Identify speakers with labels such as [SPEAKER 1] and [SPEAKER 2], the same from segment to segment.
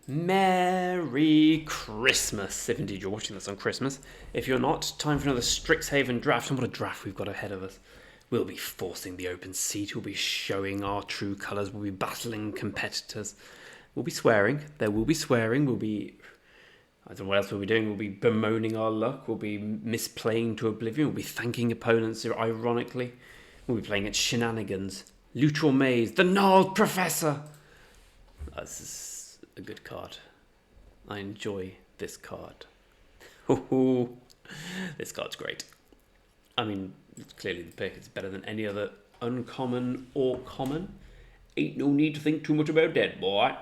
[SPEAKER 1] Merry Christmas, if indeed you're watching this on Christmas. If you're not, time for another Strixhaven draft. And what a draft we've got ahead of us. We'll be forcing the open seat. We'll be showing our true colours. We'll be battling competitors. We'll be swearing. There will be swearing. We'll be... I don't know what else we'll be doing. We'll be bemoaning our luck. We'll be misplaying to oblivion. We'll be thanking opponents ironically. We'll be playing at shenanigans. Luchor Maze, the gnarled professor. This is a good card. I enjoy this card. Ooh, this card's great. I mean, it's clearly the pick. It's better than any other uncommon or common. Ain't no need to think too much about that, boy.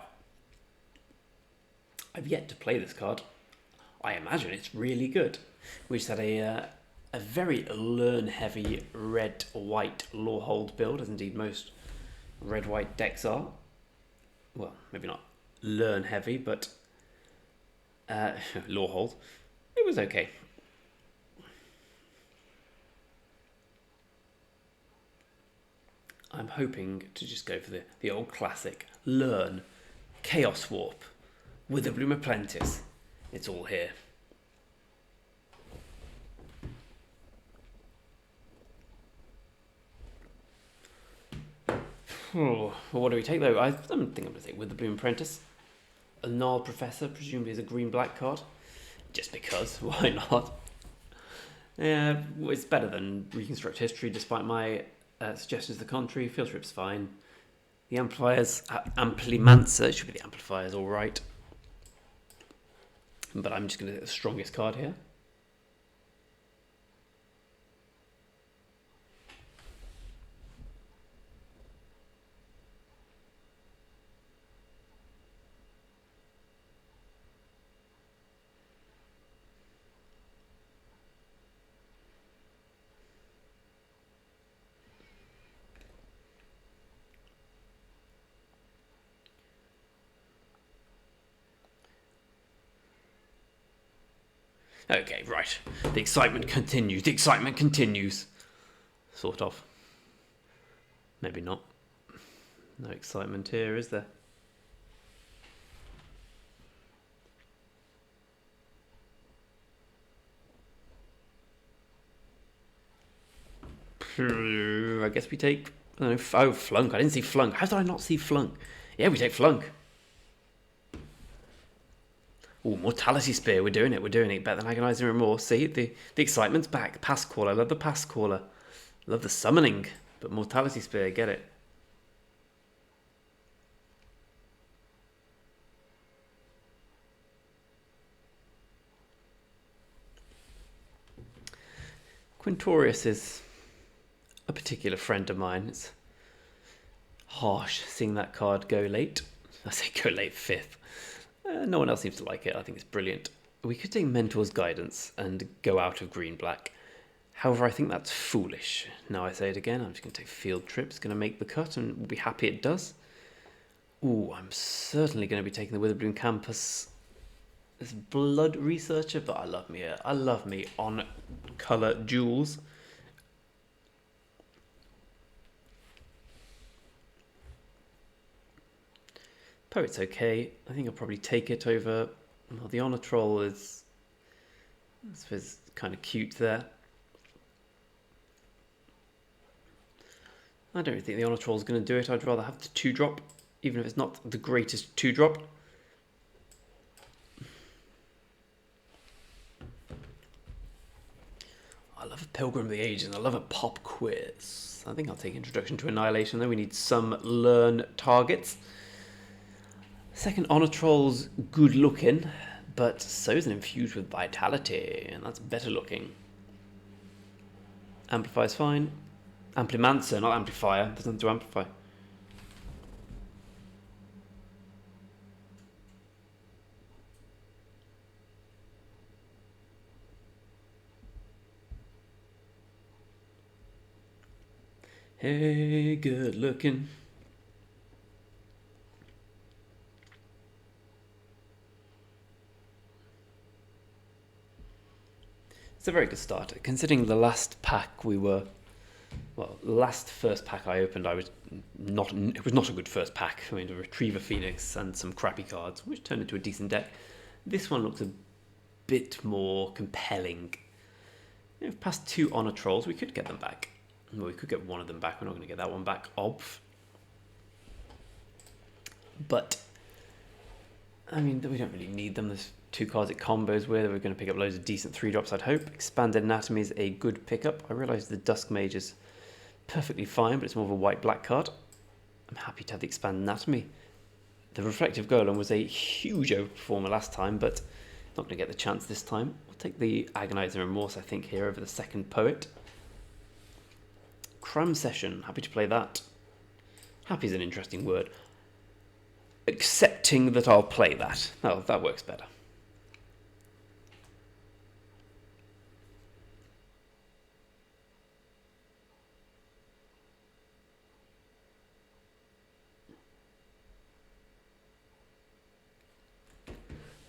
[SPEAKER 1] I've yet to play this card. I imagine it's really good. We just had a very learn-heavy red-white Lawhold build, as indeed most red-white decks are. Well, maybe not learn-heavy, but Lawhold. It was okay. I'm hoping to just go for the old classic. Learn. Chaos Warp. Witherbloom Apprentice. It's all here. Well, what do we take though? I don't think I'm going to take Witherbloom Apprentice. A Gnarled Professor, presumably is a green-black card. Just because, why not? Yeah, it's better than Reconstruct History, despite my suggestions to the contrary. Field Trip's fine. The Amplifiers, Amplimancer, should be the Amplifiers, alright. But I'm just going to get the strongest card here. Okay, right. The excitement continues. The excitement continues. Sort of. Maybe not. No excitement here, is there? I guess we take... I don't know. Oh, Flunk. I didn't see Flunk. How did I not see Flunk? Yeah, we take Flunk. Oh, Mortality Spear, we're doing it better than Agonizing Remorse. See, the excitement's back. Pass Caller, I love the Pass Caller. Love the Summoning, but Mortality Spear, get it. Quintorius is a particular friend of mine. It's harsh seeing that card go late. I say go late, 5th. No one else seems to like it. I think it's brilliant. We could take Mentor's Guidance and go out of green-black. However, I think that's foolish. Now I say it again. I'm just going to take Field Trip. It's going to make the cut, and we'll be happy it does. Ooh, I'm certainly going to be taking the Witherbloom Campus as Blood Researcher, but I love me on colour jewels. Poet's okay. I think I'll probably take it over... Well, the Honor Troll is... I suppose kind of cute there. I don't really think the Honor Troll is going to do it. I'd rather have the 2-drop, even if it's not the greatest 2-drop. I love a Pilgrim of the Ages, and I love a pop quiz. I think I'll take Introduction to Annihilation, though. We need some learn targets. Second Honor Troll's good looking, but so is an Infused with Vitality, and that's better looking. Amplifier's fine. Amplimancer, not Amplifier. Doesn't do Amplify. Hey, good looking. It's a very good start, considering the last pack we were Well, last first pack I opened, it was not a good first pack. I mean, a Retriever Phoenix and some crappy cards, which turned into a decent deck. This one looks a bit more compelling. Past 2 Honor Trolls, we could get them back. Well, we could get one of them back. We're not going to get that one back, But, I mean, we don't really need them. There's 2 cards it combos with. We're going to pick up loads of decent 3-drops, I'd hope. Expanded Anatomy is a good pickup. I realise the Dusk Mage is perfectly fine, but it's more of a white-black card. I'm happy to have the Expanded Anatomy. The Reflective Golem was a huge overperformer last time, but not going to get the chance this time. We'll take the Agonizing Remorse, I think, here over the second Poet. Cram Session, happy to play that. Happy is an interesting word. Accepting that I'll play that. Oh, that works better.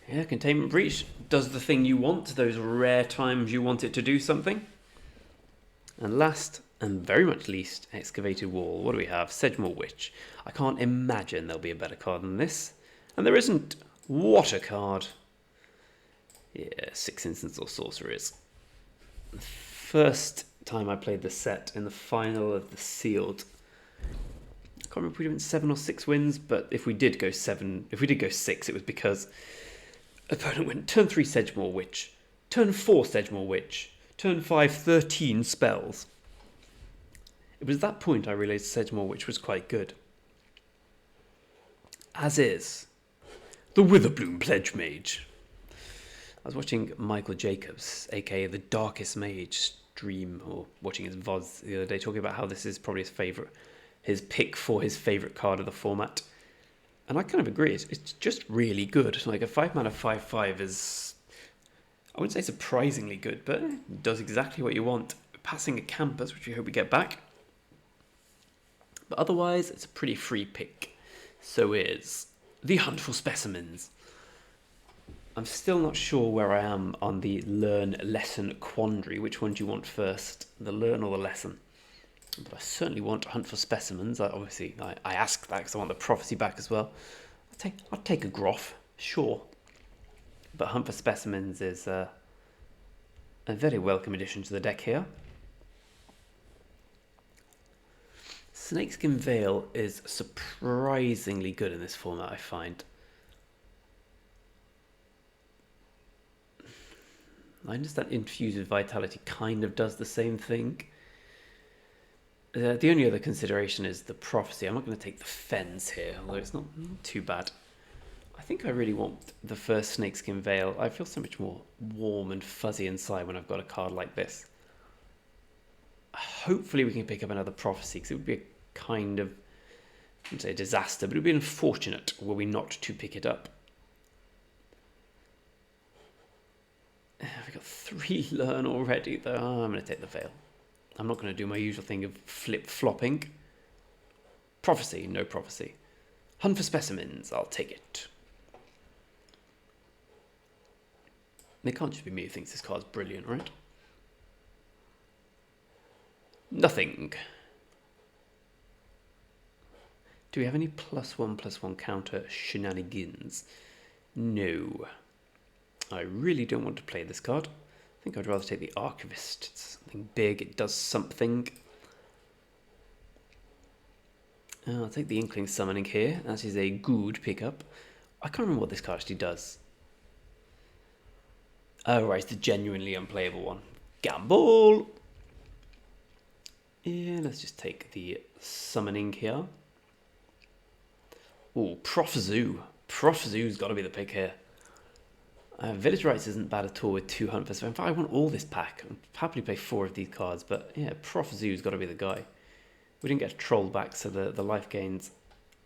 [SPEAKER 1] Yeah, Containment Breach does the thing you want, those rare times you want it to do something. And last, and very much least, Excavated Wall. What do we have? Sedgemoor Witch. I can't imagine there'll be a better card than this. And there isn't. What a card. Yeah, 6 Instants or Sorceries. The first time I played the set in the final of the Sealed. I can't remember if we went 7 or 6 wins, but if we did go 6, it was because opponent went turn 3 Sedgemoor Witch, turn 4 Sedgemoor Witch, turn 5 13 spells. It was at that point I realised Sedgemoor Witch was quite good. As is the Witherbloom Pledge Mage. I was watching Michael Jacobs, aka the Darkest Mage, stream, or watching his VODs the other day, talking about how this is probably his pick for his favourite card of the format. And I kind of agree, it's just really good. Like a 5-mana 5/5 is, I wouldn't say surprisingly good, but it does exactly what you want. Passing a Campus, which we hope we get back. But otherwise, it's a pretty free pick. So is the Hunt for Specimens. I'm still not sure where I am on the learn lesson quandary. Which one do you want first, the learn or the lesson? But I certainly want Hunt for Specimens. I ask that because I want the Prophecy back as well. I'll take a Groff, sure. But Hunt for Specimens is a very welcome addition to the deck here. Snakeskin Veil is surprisingly good in this format, I find. I understand Infused with Vitality kind of does the same thing. The only other consideration is the Prophecy. I'm not going to take the Fens here, although it's not too bad. I think I really want the first Snakeskin Veil. I feel so much more warm and fuzzy inside when I've got a card like this. Hopefully we can pick up another Prophecy, because it would be a kind of, I wouldn't say a disaster, but it would be unfortunate were we not to pick it up. We've got 3 learn already, though. Oh, I'm going to take the Veil. I'm not going to do my usual thing of flip-flopping. Prophecy, no Prophecy. Hunt for Specimens, I'll take it. It can't just be me who thinks this card's brilliant, right? Nothing. Do we have any +1/+1 counter shenanigans? No. I really don't want to play this card. I think I'd rather take the Archivist. It's something big, it does something. I'll take the Inkling Summoning here. That is a good pickup. I can't remember what this card actually does. Oh, right, it's the genuinely unplayable one. Gamble! Yeah, let's just take the Summoning here. Ooh, Prof Zoo. Prof Zoo's got to be the pick here. Village Rites isn't bad at all with 2 Hunt for Specimens. In fact, I want all this pack. I'd happily play 4 of these cards, but yeah, Prof Zoo's got to be the guy. We didn't get a Troll back, so the life gain's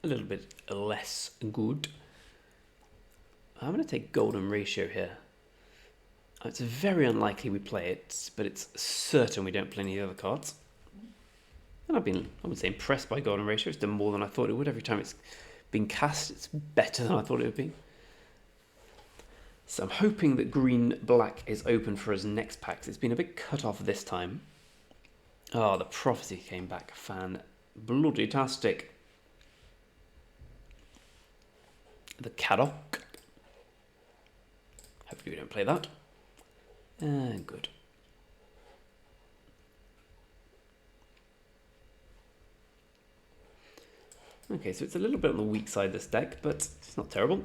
[SPEAKER 1] a little bit less good. I'm going to take Golden Ratio here. It's very unlikely we play it, but it's certain we don't play any other cards. And I wouldn't say impressed by Golden Ratio. It's done more than I thought it would. Every time it's been cast, it's better than I thought it would be. So I'm hoping that green-black is open for us next pack. It's been a bit cut off this time. Oh, the prophecy came back. Fan-bloody-tastic. The kettle. Hopefully we don't play that. Good. Okay, so it's a little bit on the weak side, this deck, but it's not terrible.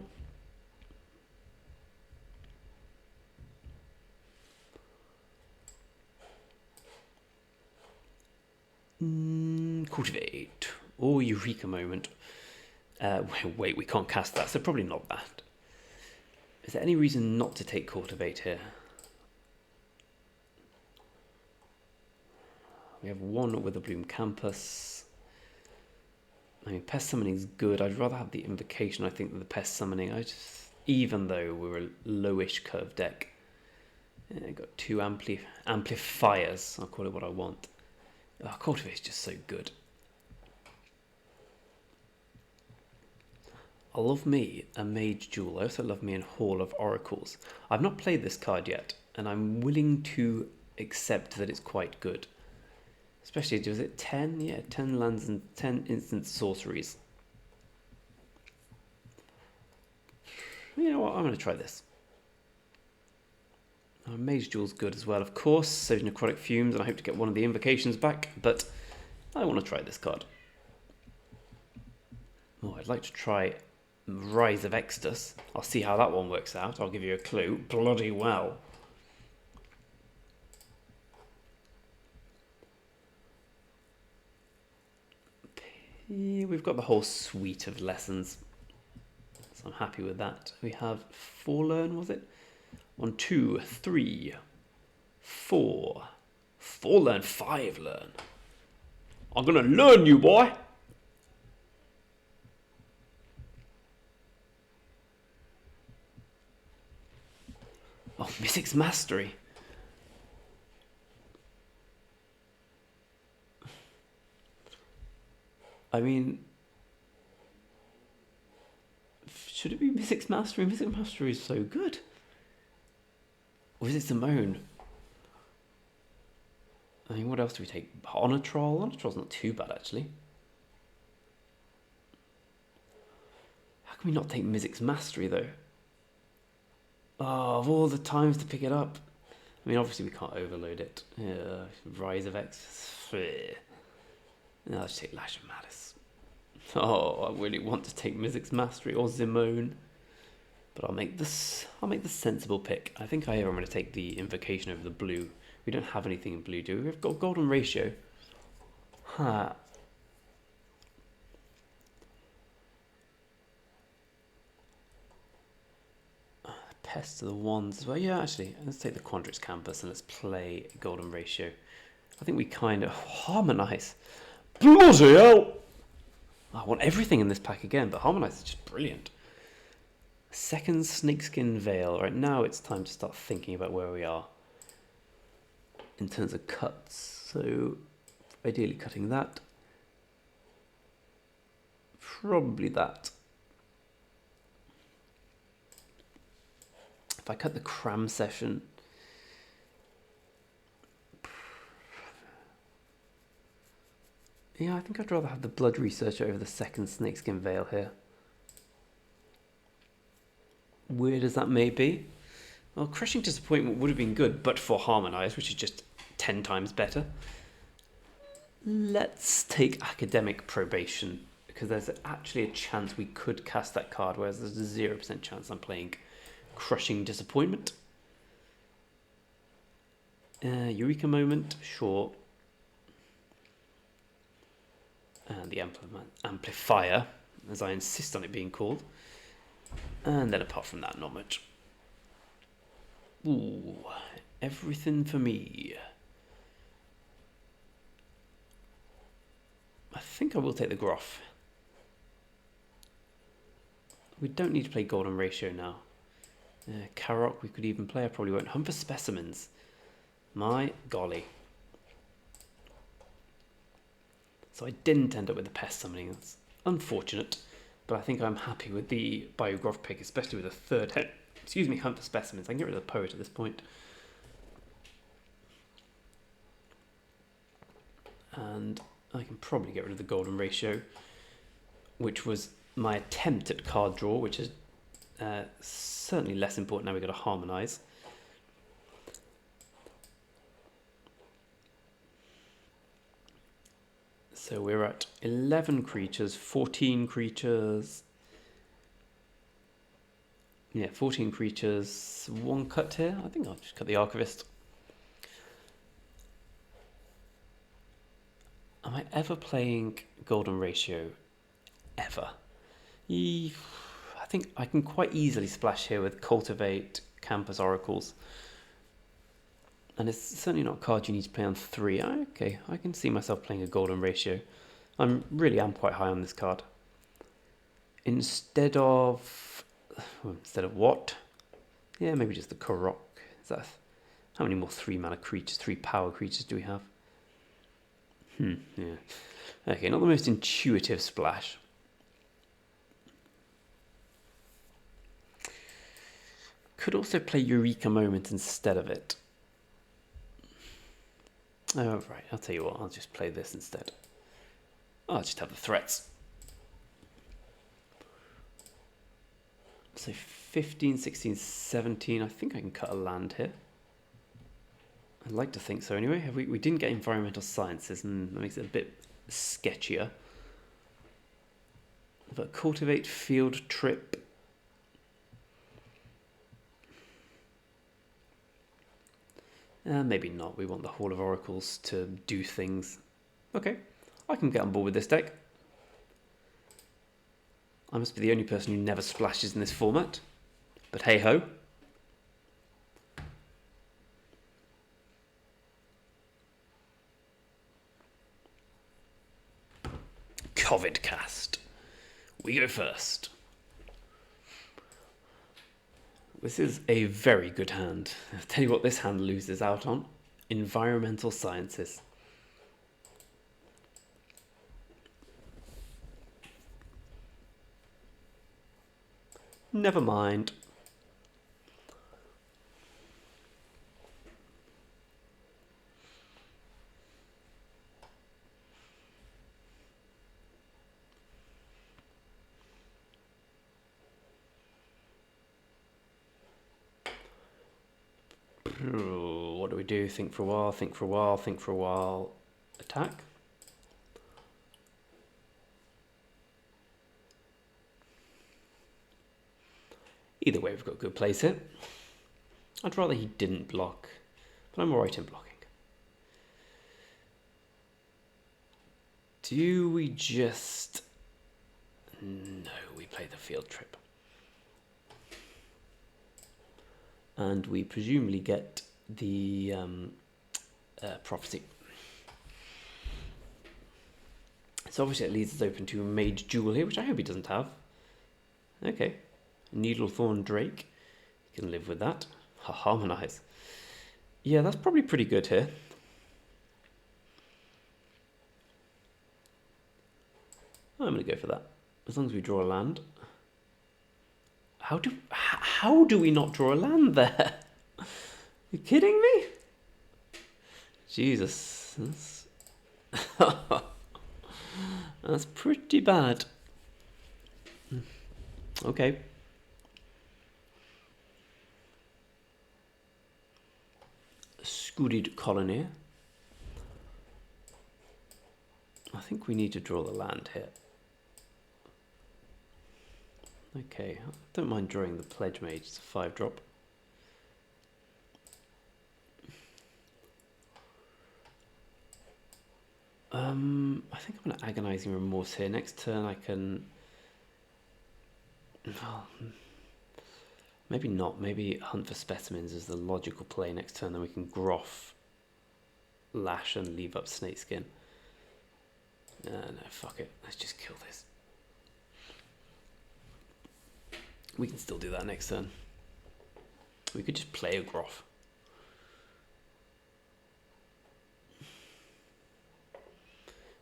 [SPEAKER 1] Cultivate. Oh, eureka moment. Wait, we can't cast that, so probably not that. Is there any reason not to take cultivate here? We have one with a bloom campus. I mean, pest summoning is good. I'd rather have the invocation, I think, than the pest summoning. Even though we're a lowish curve deck. I got two amplifiers. I'll call it what I want. Oh, cultivate is just so good. I love me a Mage Jewel. I also love me a Hall of Oracles. I've not played this card yet, and I'm willing to accept that it's quite good. Especially, was it 10? Yeah, 10 lands and 10 instant sorceries. You know what? I'm going to try this. Mage Jewel's good as well, of course. So Necrotic Fumes, and I hope to get one of the invocations back, but I want to try this card. Oh, I'd like to try Rise of Extus. I'll see how that one works out. I'll give you a clue. Bloody well. Yeah, we've got the whole suite of lessons, so I'm happy with that. We have 4 learn, was it? 1, 2, 3, 4. 4 learn, 5 learn. I'm gonna learn you, boy. Oh, Mystic's Mastery. I mean, should it be Mystic's Mastery? Mystic's Mastery is so good. Or is it Simone? I mean, what else do we take? Honor Troll? Honor Troll's not too bad, actually. How can we not take Mystic's Mastery, though? Oh, of all the times to pick it up. I mean, obviously we can't overload it. Rise of X. No, let's take Lash of Malice. Oh, I really want to take Mystic's Mastery or Zimone. But I'll make the sensible pick. I think I'm going to take the Invocation over the blue. We don't have anything in blue, do we? We've got Golden Ratio. Huh. Pest to the Wands as well. Yeah, actually, let's take the Quandrix Campus and let's play Golden Ratio. I think we kind of harmonize. Bloody hell! I want everything in this pack again, but harmonize is just brilliant. Second Snakeskin Veil. Right now it's time to start thinking about where we are in terms of cuts. So ideally cutting that. Probably that. If I cut the Cram Session, yeah, I think I'd rather have the Blood Researcher over the second Snakeskin Veil here. Weird as that may be. Well, Crushing Disappointment would have been good, but for Harmonize, which is just 10 times better. Let's take Academic Probation, because there's actually a chance we could cast that card, whereas there's a 0% chance I'm playing Crushing Disappointment. Eureka Moment, sure. And the Amplifier, as I insist on it being called. And then apart from that, not much. Ooh, everything for me. I think I will take the Groff. We don't need to play Golden Ratio now. Karok we could even play. I probably won't. Hunt for Specimens. My golly. So I didn't end up with the Pest Summoning. That's unfortunate. But I think I'm happy with the Biograph pick, especially with a third head. Excuse me, Hunt for Specimens. I can get rid of the Poet at this point. And I can probably get rid of the golden ratio, which was my attempt at card draw, which is certainly less important now we've got to harmonise. So we're at 11 creatures, 14 creatures. Yeah, 14 creatures, one cut here. I think I'll just cut the Archivist. Am I ever playing Golden Ratio? Ever? I think I can quite easily splash here with Cultivate, Campus Oracles. And it's certainly not a card you need to play on 3. Okay, I can see myself playing a Golden Ratio. I really am quite high on this card. Instead of what? Yeah, maybe just the Korok. Is that, how many more 3-mana creatures, 3 power creatures do we have? Yeah. Okay, not the most intuitive splash. Could also play Eureka Moment instead of it. Oh, right, I'll tell you what, I'll just play this instead. I'll just have the threats. So 15, 16, 17, I think I can cut a land here. I'd like to think so anyway. We didn't get Environmental Sciences, and that makes it a bit sketchier. But Cultivate, Field Trip. Maybe not. We want the Hall of Oracles to do things. Okay, I can get on board with this deck. I must be the only person who never splashes in this format. But hey ho. Covid cast. We go first. This is a very good hand. I'll tell you what this hand loses out on. Environmental Sciences. Never mind. What do we do? Think for a while, think for a while, think for a while. Attack. Either way, we've got good plays here. I'd rather he didn't block, but I'm alright in blocking. Do we just... No, we play the Field Trip. And we presumably get the Prophecy. So obviously it leaves us open to a Mage Jewel here, which I hope he doesn't have. Okay. Needlethorn Drake. You can live with that. Harmonize. Yeah, that's probably pretty good here. I'm going to go for that. As long as we draw a land. How do we not draw a land there? You kidding me? Jesus. That's pretty bad. Okay. Scooted Colony. I think we need to draw the land here. Okay, I don't mind drawing the Pledge Mage, it's a 5-drop. I think I'm going to Agonizing Remorse here. Next turn I can... Well, maybe not. Maybe Hunt for Specimens is the logical play next turn. Then we can Groff, Lash and leave up Snakeskin. No, fuck it. Let's just kill this. We can still do that next turn. We could just play a Groff.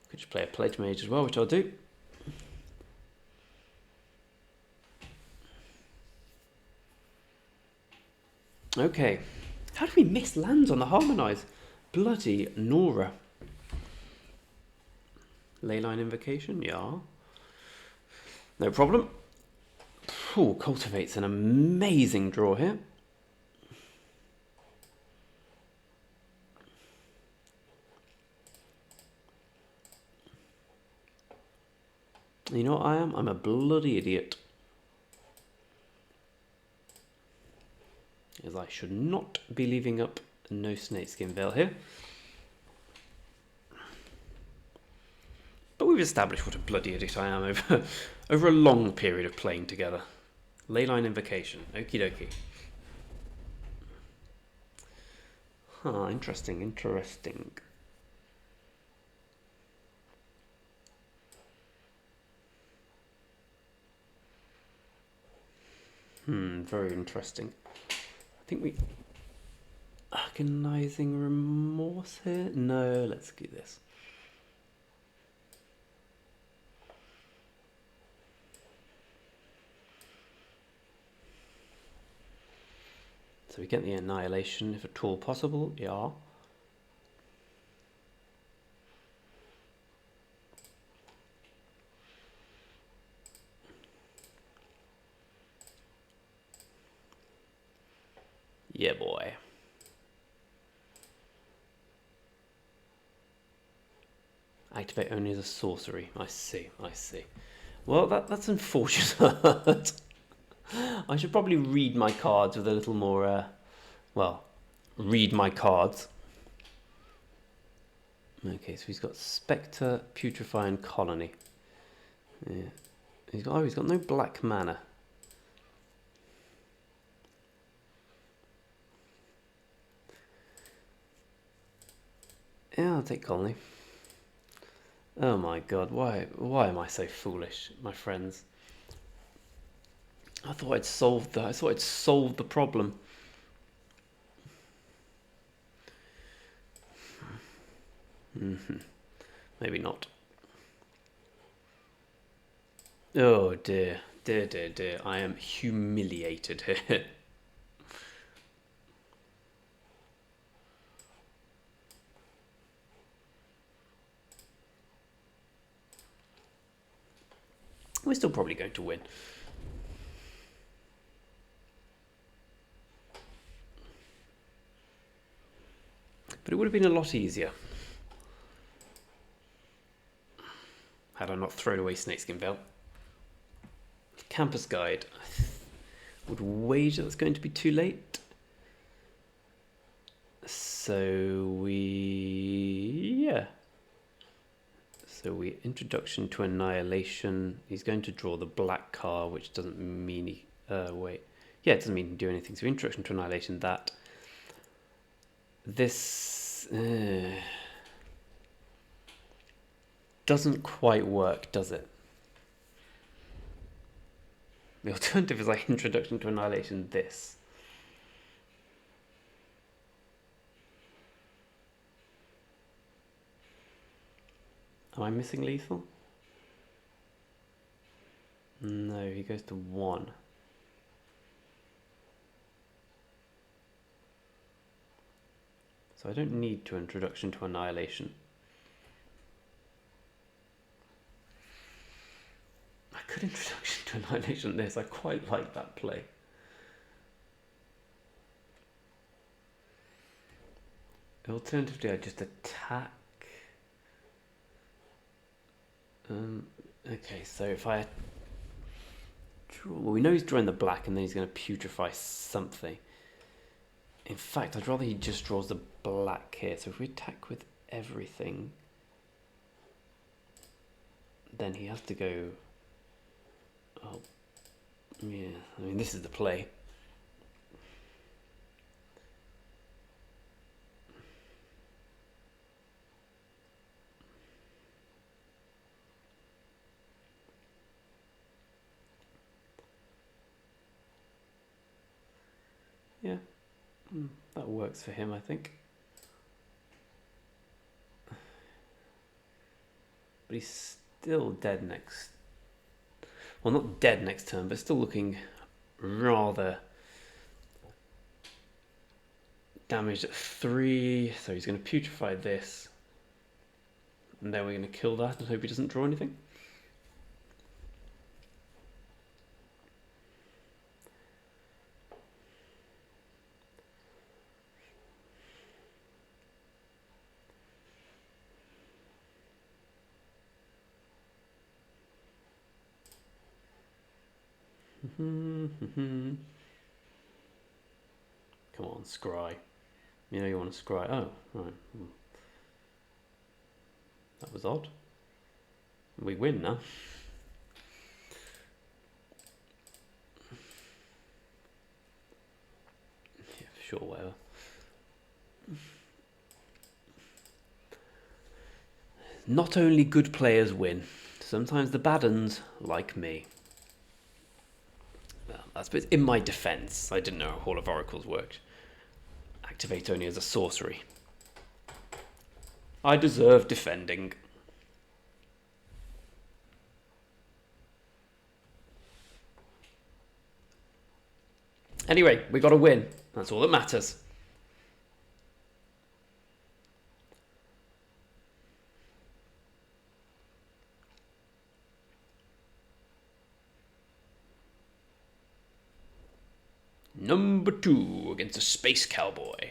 [SPEAKER 1] Could just play a Pledge Mage as well, which I'll do. Okay. How do we miss lands on the Harmonize? Bloody Nora. Leyline Invocation, yeah. No problem. Ooh, Cultivate's an amazing draw here. You know what I am? I'm a bloody idiot. As I should not be leaving up no snakeskin veil here. But we've established what a bloody idiot I am over a long period of playing together. Leyline Invocation, okie dokie. Huh, interesting, interesting. Very interesting. I think we... Agonizing Remorse here? No, let's do this. So we get the Annihilation if at all possible, yeah. Yeah, boy. Activate only as a sorcery. I see, I see. Well, that's unfortunate. I should probably read my cards with a little more, well, read my cards. Okay, so he's got Spectre, Putrefy, and Colony. Yeah. He's got no black mana. Yeah, I'll take Colony. Oh my god, why am I so foolish, my friends? I thought I'd solved the problem. Maybe not. Oh dear, dear, dear, dear. I am humiliated here. We're still probably going to win. But it would have been a lot easier had I not thrown away Snakeskin Veil. Campus Guide. I would wager that's going to be too late. So we Introduction to Annihilation. He's going to draw the black card, which doesn't mean he wait. Yeah, it doesn't mean he can do anything. So Introduction to Annihilation, that. This doesn't quite work, does it? The alternative is like Introduction to Annihilation, this. Am I missing lethal? No, he goes to 1. So I don't need to Introduction to Annihilation. I could Introduction to Annihilation this. I quite like that play. Alternatively, I just attack. Okay, so if I draw, well, we know he's drawing the black, and then he's going to putrefy something. In fact, I'd rather he just draws the black here. So if we attack with everything, then he has to go. Oh, yeah. I mean, this is the play. Yeah, that works for him, I think. But he's still dead next. Well, not dead next turn, but still looking rather damaged at 3. So he's going to putrefy this. And then we're going to kill that and hope he doesn't draw anything. Come on, scry. You know you want to scry. Oh, right. That was odd. We win now. Yeah, sure, whatever. Not only good players win, sometimes the bad uns, like me. Well, I suppose in my defense, I didn't know how Hall of Oracles worked. Activate only as a sorcery. I deserve defending. Anyway, we got to win. That's all that matters. Number 2 against a space cowboy.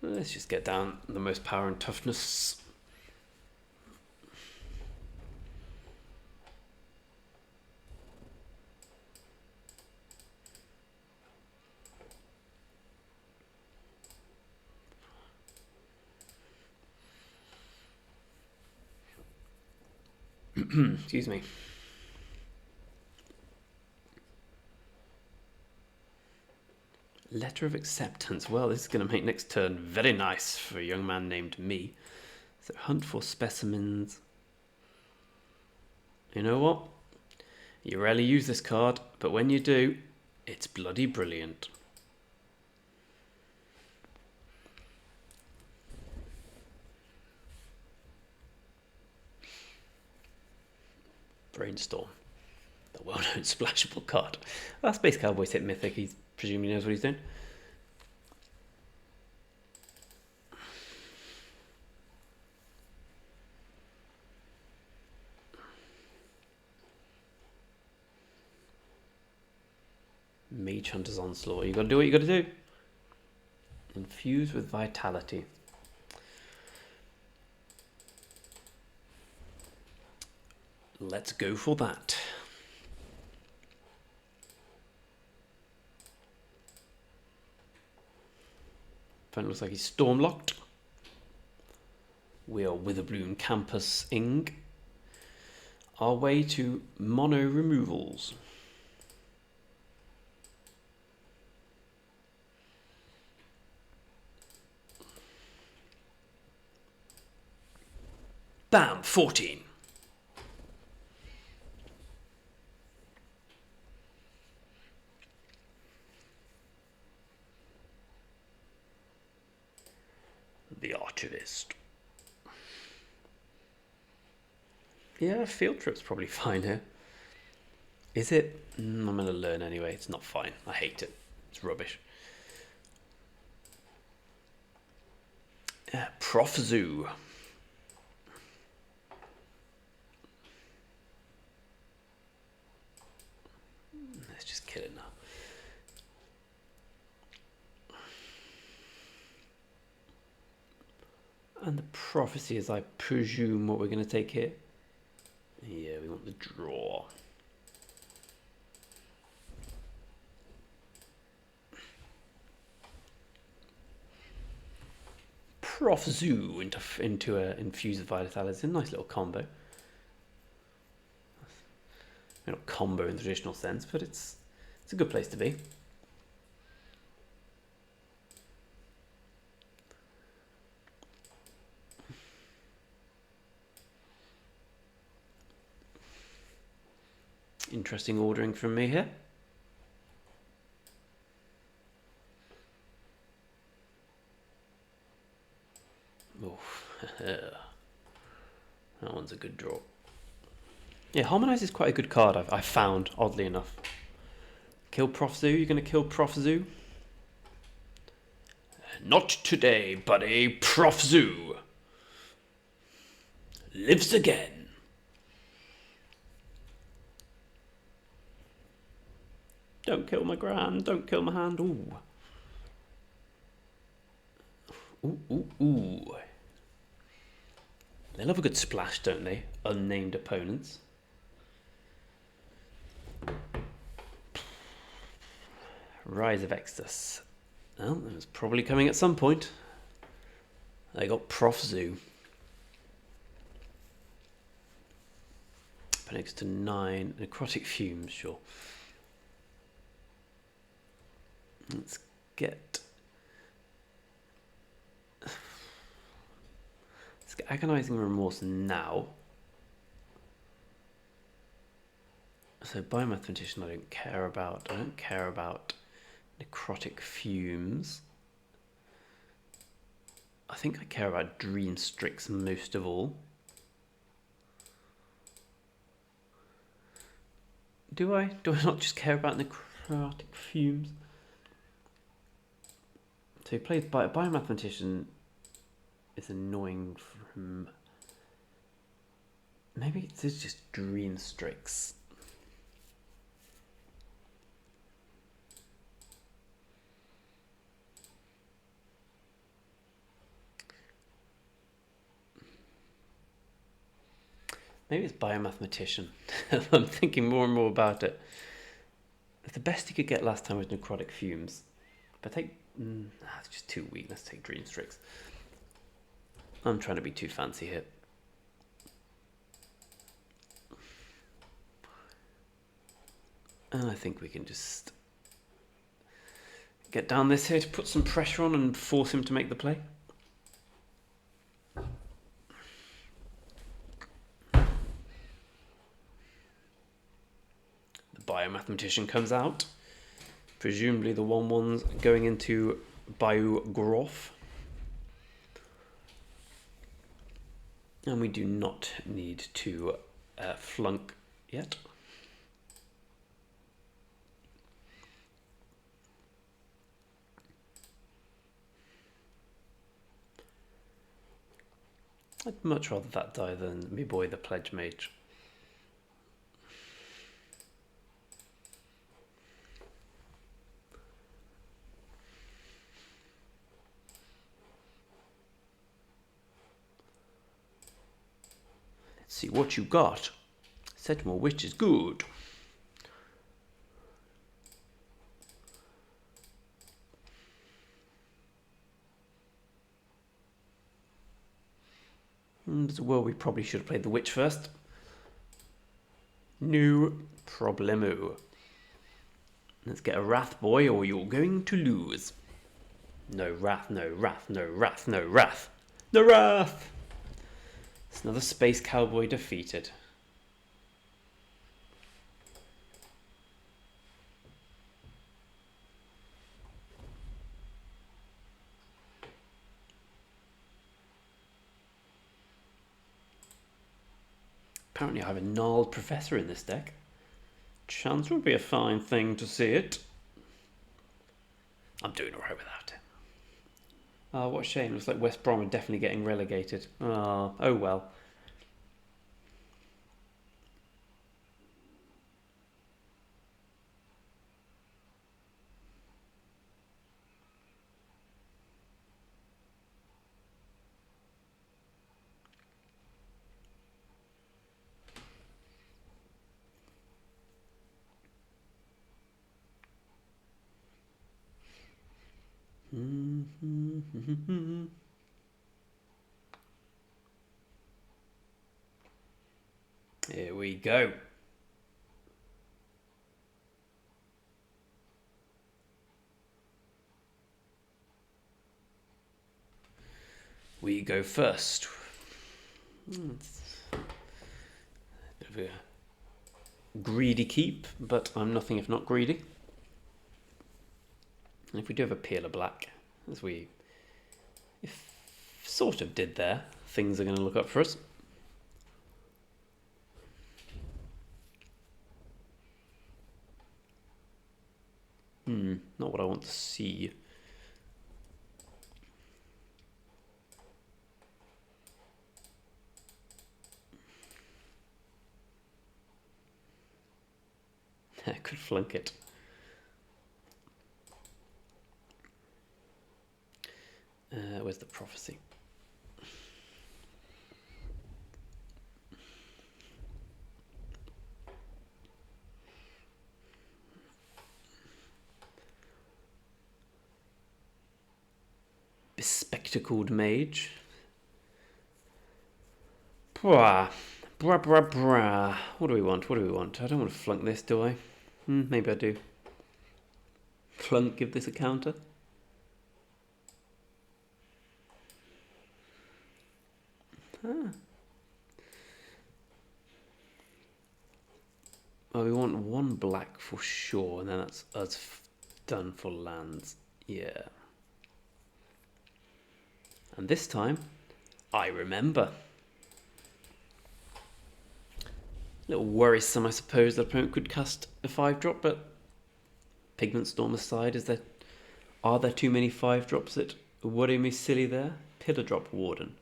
[SPEAKER 1] Let's just get down the most power and toughness. Excuse me. Letter of acceptance. Well, this is going to make next turn very nice for a young man named me. So hunt for specimens. You know what? You rarely use this card, but when you do, it's bloody brilliant. Brainstorm. The well-known splashable card. Well, Space Cowboy's hit mythic. He's presumably knows what he's doing. Mage Hunter's Onslaught. You got to do what you got to do. Infuse with vitality. Let's go for that. Opponent looks like he's storm-locked. We are Witherbloom Campus-ing our way to mono removals. Bam, 14. The Archivist. Yeah, field trip's probably fine here. Is it? I'm going to learn anyway. It's not fine. I hate it. It's rubbish. Prof Zoo. Let's just kill it now. And the prophecy is, I presume, what we're going to take here. Yeah, we want the draw. Prof Zoo into a infused vitality. It's a nice little combo. Not combo in the traditional sense, but it's a good place to be. Interesting ordering from me here. Oh, that one's a good draw. Yeah, Harmonise is quite a good card, I've found, oddly enough. Kill Prof Zoo, you're going to kill Prof Zoo? Not today, buddy. Prof Zoo lives again. Don't kill my gran, don't kill my hand. Ooh. Ooh, ooh, ooh. They love a good splash, don't they? Unnamed opponents. Rise of Exodus. Well, it was probably coming at some point. They got Prof Zoo. Next to 9. Necrotic Fumes, sure. Let's get Agonizing Remorse now. So Biomathematician I don't care about. I don't care about Necrotic Fumes. I think I care about Dream Strix most of all. Do I? Do I not just care about Necrotic Fumes? So he plays Biomathematician is annoying from... Maybe it is just Dream Strix. Maybe it's Biomathematician. I'm thinking more and more about it. The best he could get last time was Necrotic Fumes. But take... it's just too weak. Let's take Dream Strix. I'm trying to be too fancy here. And I think we can just get down this here to put some pressure on and force him to make the play. Biomathematician comes out. Presumably the 1/1's going into Biogroff. And we do not need to flunk yet. I'd much rather that die than me boy the Pledge Mage. See what you got. Sedgemoor Witch is good. Well, we probably should have played the Witch first. No problemo. Let's get a Wrath boy or you're going to lose. No Wrath, no Wrath, no Wrath, no Wrath. No Wrath! It's another Space Cowboy defeated. Apparently I have a gnarled Professor in this deck. Chance would be a fine thing to see it. I'm doing alright without it. Oh, what a shame. Looks like West Brom are definitely getting relegated. Oh well. Here we go. We go first. It's a bit of a greedy keep, but I'm nothing if not greedy. And if we do have a Peeler Black, as we sort of did there, things are going to look up for us. want to see. I could flunk it. Where's the prophecy? Bespectacled mage. Brah. Brah, brah, brah. What do we want? What do we want? I don't want to flunk this, do I? Maybe I do. Flunk, give this a counter. Well, we want one black for sure, and then that's us done for lands. Yeah. And this time, I remember. A little worrisome, I suppose, that opponent could cast a 5-drop, but Pigment Storm aside, are there too many 5-drops that worry me silly there? Pillar Drop Warden.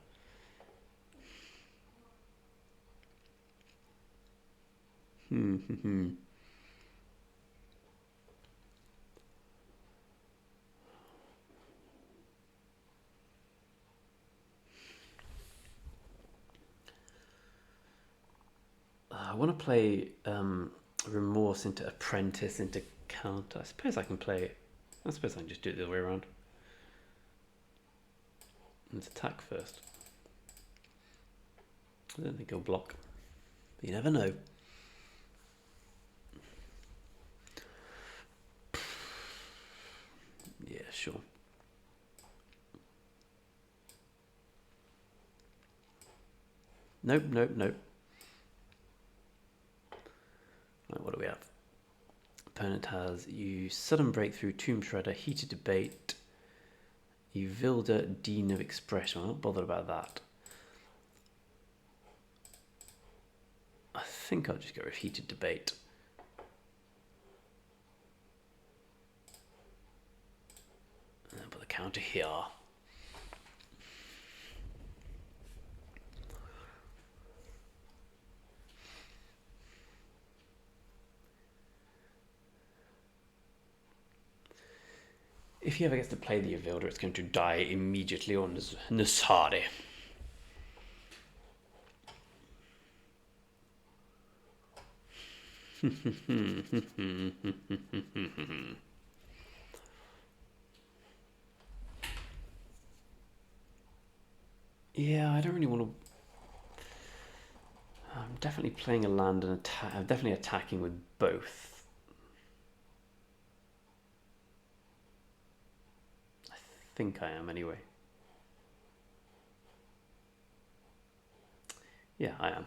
[SPEAKER 1] I want to play Remorse into Apprentice into Counter. I suppose I can just do it the other way around. Let's attack first. I don't think he'll block. But you never know. Yeah, sure. Nope. Right, what do we have? Opponent has you Sudden Breakthrough, Tomb Shredder, Heated Debate, you Vilda, Dean of Expression. I'm not bothered about that. I think I'll just go with Heated Debate. And then put the counter here. If he ever gets to play the Avilder, it's going to die immediately on Nasari. Yeah, I don't really want to. I'm definitely playing a land and attack. I'm definitely attacking with both. I think I am anyway. Yeah, I am.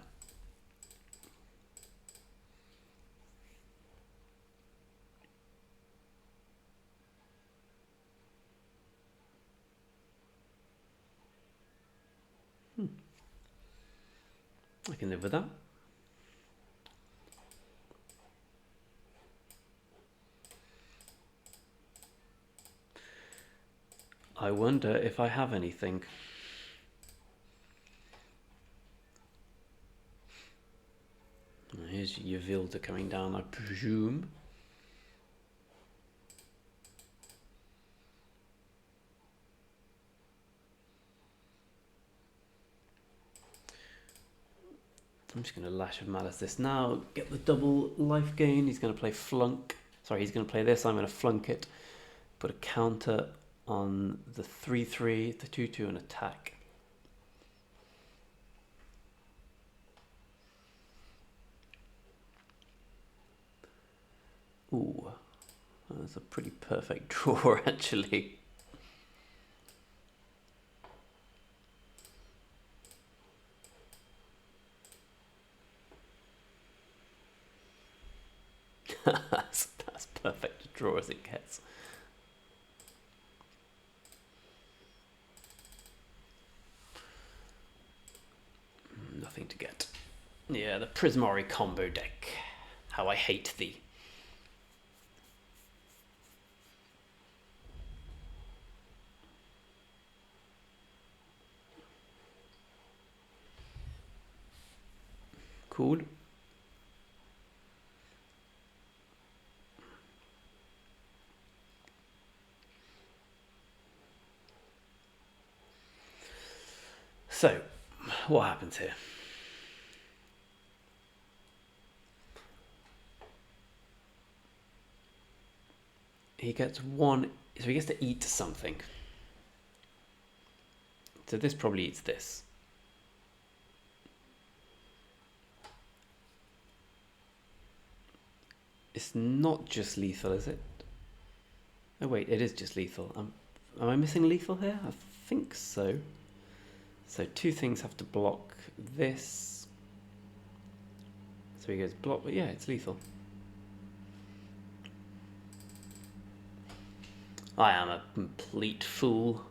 [SPEAKER 1] I can live with that. I wonder if I have anything. Here's Yavilda coming down, I presume. I'm just going to Lash of Malice this now, get the double life gain. He's going to play Flunk. Sorry, he's going to play this. I'm going to flunk it. Put a counter on the 3/3, the 2/2, and attack. Ooh, that's a pretty perfect draw, actually. that's perfect to draw as it gets. Nothing to get. Yeah, the Prismari combo deck. How I hate thee. Cool. So, what happens here? He gets one, so he gets to eat something. So this probably eats this. It's not just lethal, is it? Oh wait, it is just lethal. Am I missing lethal here? I think so. So two things have to block this. So he goes block, but yeah, it's lethal. I am a complete fool.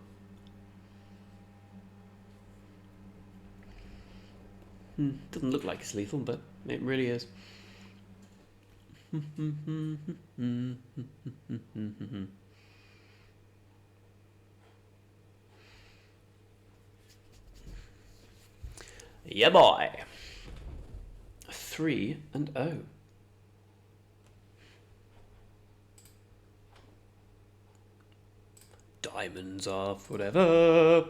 [SPEAKER 1] Doesn't look like it's lethal, but it really is. Yeah, boy. 3 and 0. Diamonds off, whatever.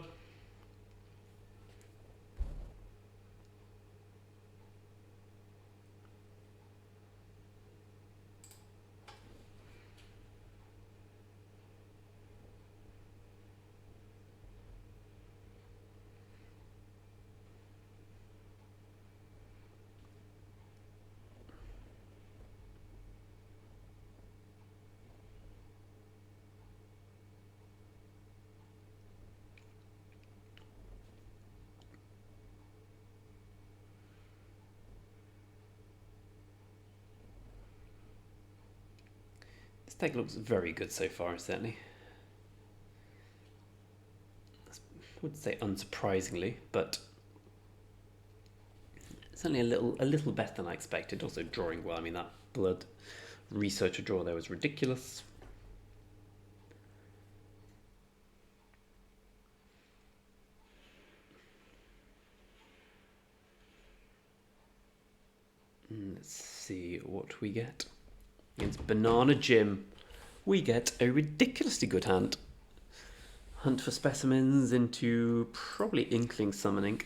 [SPEAKER 1] This deck looks very good so far, certainly. I would say unsurprisingly, but certainly a little better than I expected. Also drawing well. I mean, that blood researcher draw there was ridiculous. Let's see what we get. Against Banana Jim, we get a ridiculously good hand. Hunt for specimens into probably Inkling Summoning.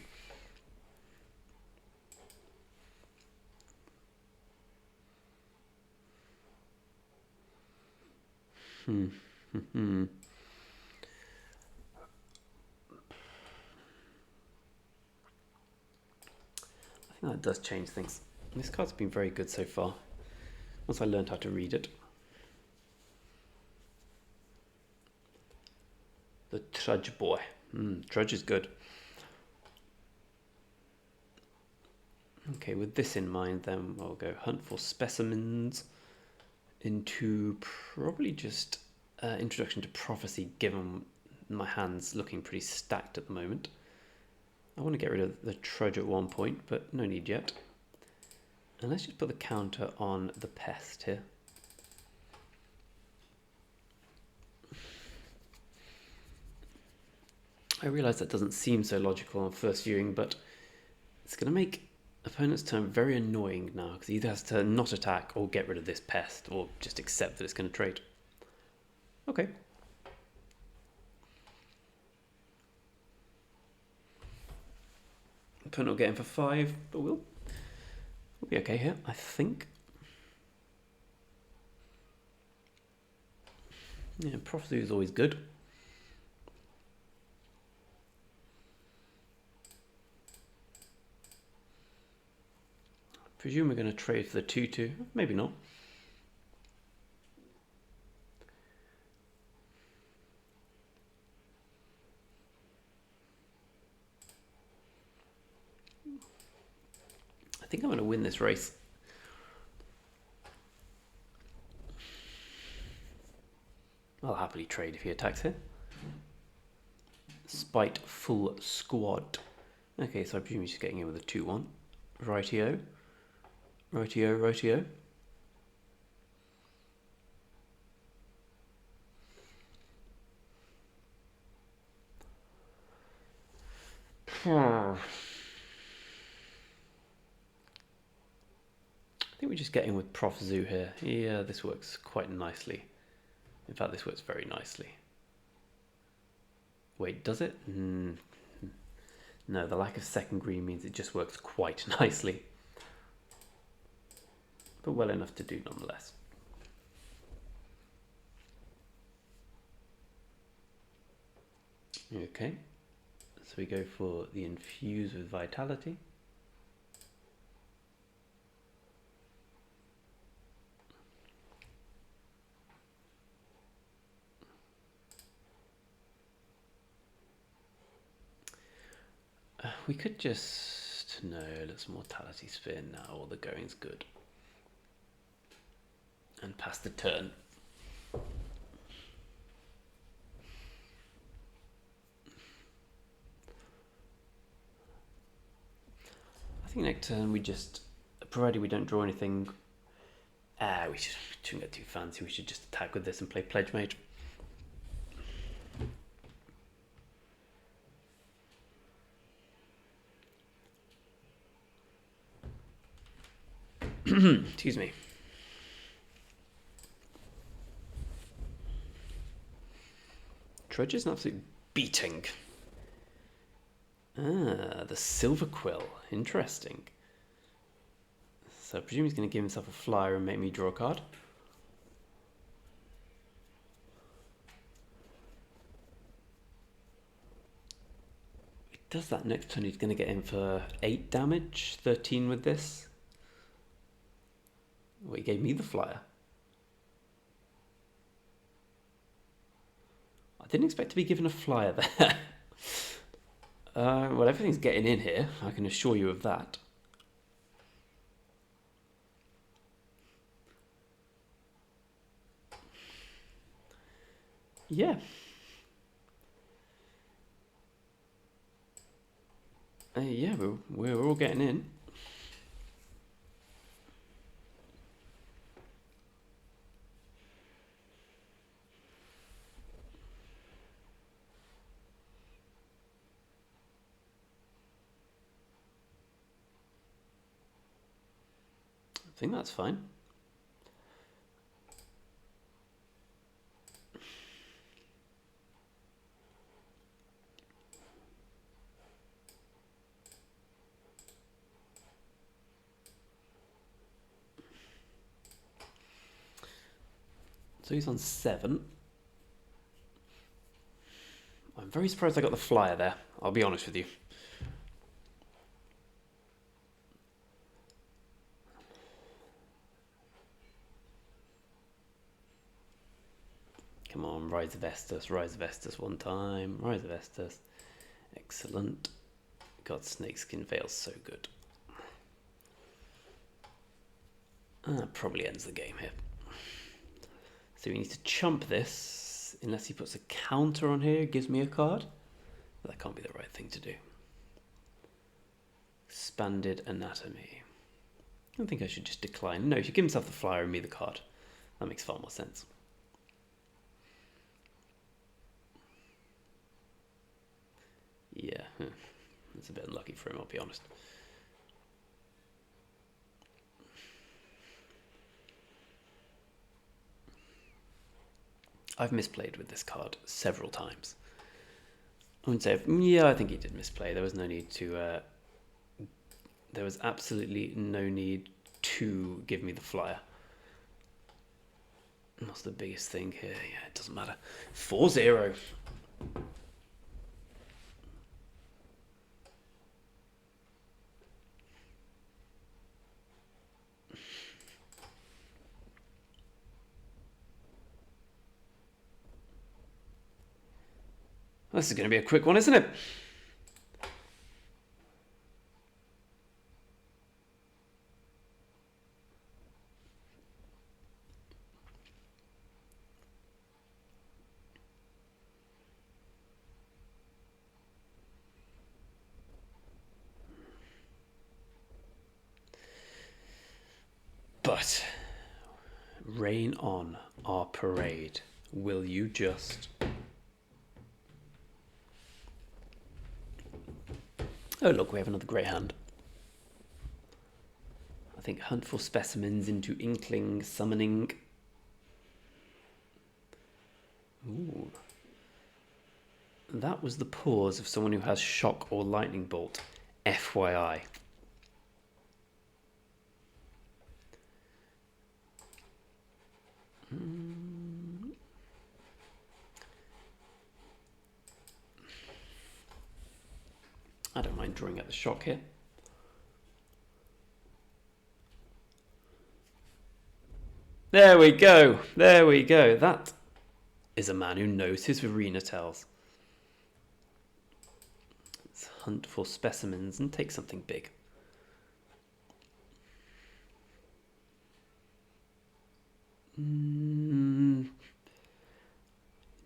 [SPEAKER 1] I think that does change things. This card's been very good so far, once I learned how to read it. The Trudge Boy. Trudge is good. Okay, with this in mind, then I'll go hunt for specimens into probably just Introduction to Prophecy, given my hand's looking pretty stacked at the moment. I want to get rid of the Trudge at one point, but no need yet. And let's just put the counter on the Pest here. I realise that doesn't seem so logical on first viewing, but it's going to make opponent's turn very annoying now, because he either has to not attack or get rid of this Pest, or just accept that it's going to trade. Okay. Opponent will get in for 5, but we'll be okay here, I think. Yeah, Prophecy is always good. Presume we're going to trade for the 2-2. Maybe not. I think I'm going to win this race. I'll happily trade if he attacks here. Spiteful Squad. Okay, so I presume he's just getting in with a 2-1. Rightio. Rightio, rightio. I think we just get in with Prof Zoo here. Yeah, this works quite nicely. In fact, this works very nicely. Wait, does it? No, the lack of second green means it just works quite nicely. But well enough to do nonetheless. Okay, so we go for the infuse with vitality. We could just, no, let's mortality spin now, all the going's good. And pass the turn. I think next turn we just, provided we don't draw anything, we shouldn't get too fancy, we should just attack with this and play Pledge Mage. Excuse me. Trudge is an absolute beating. The Silver Quill. Interesting. So I presume he's going to give himself a flyer and make me draw a card. He does that next turn. He's going to get in for 8 damage. 13 with this. Well, he gave me the flyer. I didn't expect to be given a flyer there. Well, everything's getting in here. I can assure you of that. Yeah. Yeah, we're all getting in. I think that's fine. So he's on 7. I'm very surprised I got the flyer there, I'll be honest with you. Come on, Rise of Estus one time. Rise of Estus. Excellent. God, Snakeskin Veil's so good. That probably ends the game here. So we need to chump this, unless he puts a counter on here, gives me a card. But that can't be the right thing to do. Expanded Anatomy. I don't think I should just decline. No, he should give himself the flyer and me the card. That makes far more sense. Yeah, that's a bit unlucky for him, I'll be honest. I've misplayed with this card several times. I wouldn't say, yeah, I think he did misplay. There was no need to, there was absolutely no need to give me the flyer. What's the biggest thing here? Yeah, it doesn't matter. 4-0. This is going to be a quick one, isn't it? But rain on our parade. Will you just... Oh, look, we have another grey hand. I think hunt for specimens into inkling summoning. Ooh. That was the pause of someone who has shock or lightning bolt. FYI. I don't mind drawing out the shock here. There we go. There we go. That is a man who knows his arena tells. Let's hunt for specimens and take something big.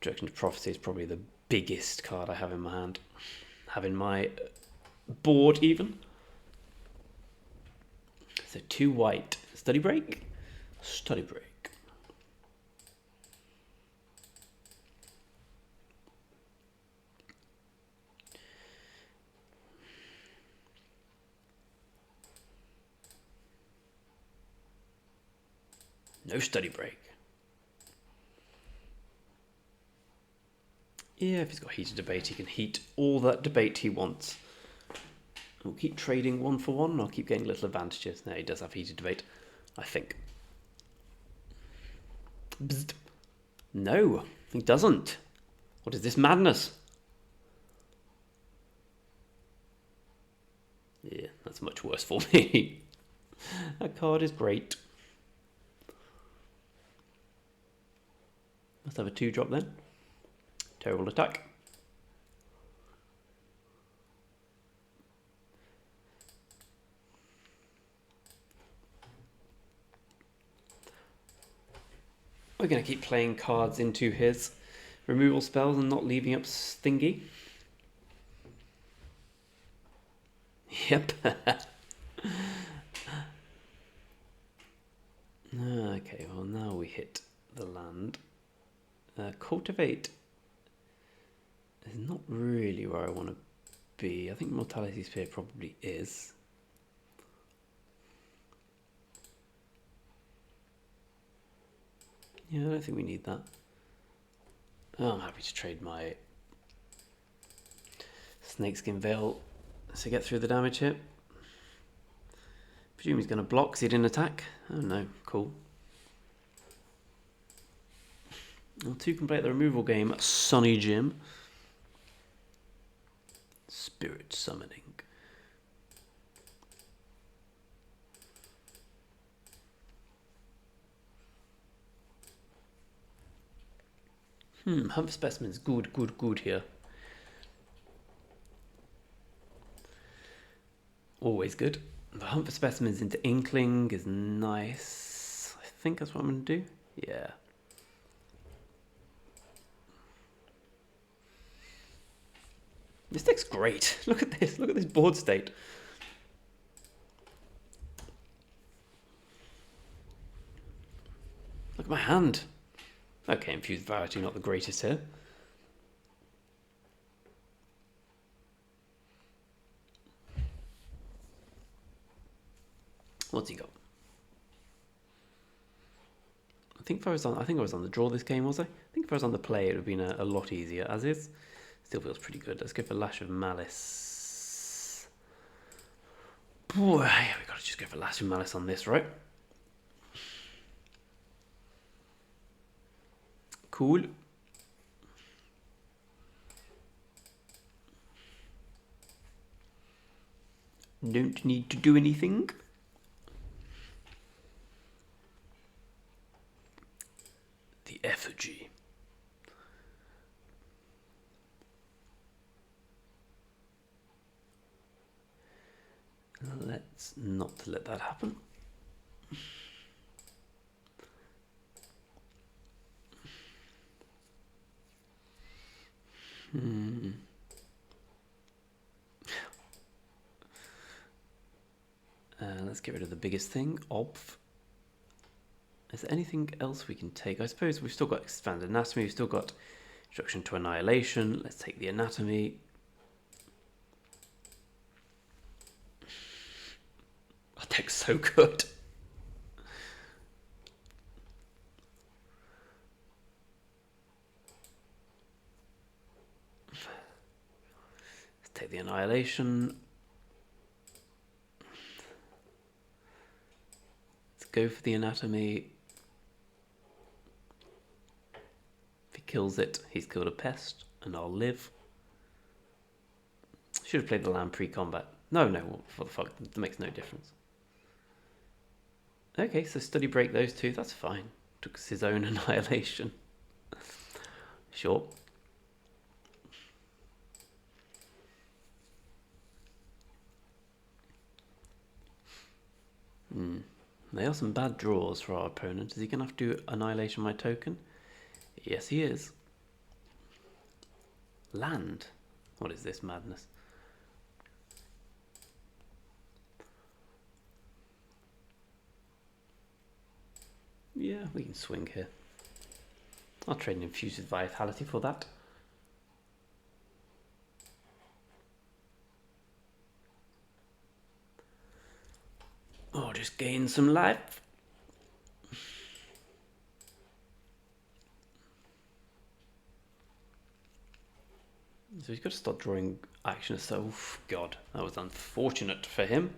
[SPEAKER 1] Direction to Prophecy is probably the biggest card I have in my hand. Have in my board even. So 2 white. Study break? Study break. No study break. Yeah, if he's got heated debate, he can heat all that debate he wants. We'll keep trading 1 for 1, and I'll keep getting little advantages. No, he does have heated debate, I think. Bzzzt. No, he doesn't. What is this madness? Yeah, that's much worse for me. That card is great. Must have a 2-drop then. Terrible attack. We're going to keep playing cards into his removal spells and not leaving up Stingy. Yep. Okay, well now we hit the land. Cultivate is not really where I want to be. I think Mortality Sphere probably is. Yeah, I don't think we need that. Oh, I'm happy to trade my Snakeskin Veil to get through the damage here. Presume he's going to block because he didn't attack. Oh no, cool. Well, 2 can play at the removal game. Sonny Jim. Spirit Summoning. Hunt for specimens. Good, good, good here. Always good. The hunt for specimens into Inkling is nice. I think that's what I'm going to do. Yeah. This deck's great. Look at this. Look at this board state. Look at my hand. Okay, Infused Variety, not the greatest here. What's he got? I think I was on the draw this game, was I? I think if I was on the play, it would have been a lot easier. As is, still feels pretty good. Let's go for Lash of Malice. Boy, we gotta just go for Lash of Malice on this, right? Cool. Don't need to do anything. The Effigy. Let's not let that happen. Let's get rid of the biggest thing, Obf. Is there anything else we can take? I suppose we've still got Expanded Anatomy, we've still got Introduction to Annihilation. Let's take the Anatomy. looks so good. Let's take the annihilation. Let's go for the anatomy. If he kills it, he's killed a pest, and I'll live. Should have played the land pre-combat. No, what the fuck? That makes no difference. Okay, so study break those two. That's fine. Took us his own annihilation. Sure. They are some bad draws for our opponent. Is he going to have to do annihilation my token? Yes, he is. Land. What is this madness? Yeah, we can swing here. I'll trade an infused with vitality for that. Oh, just gain some life. So he's got to start drawing action. So, oh, God, that was unfortunate for him.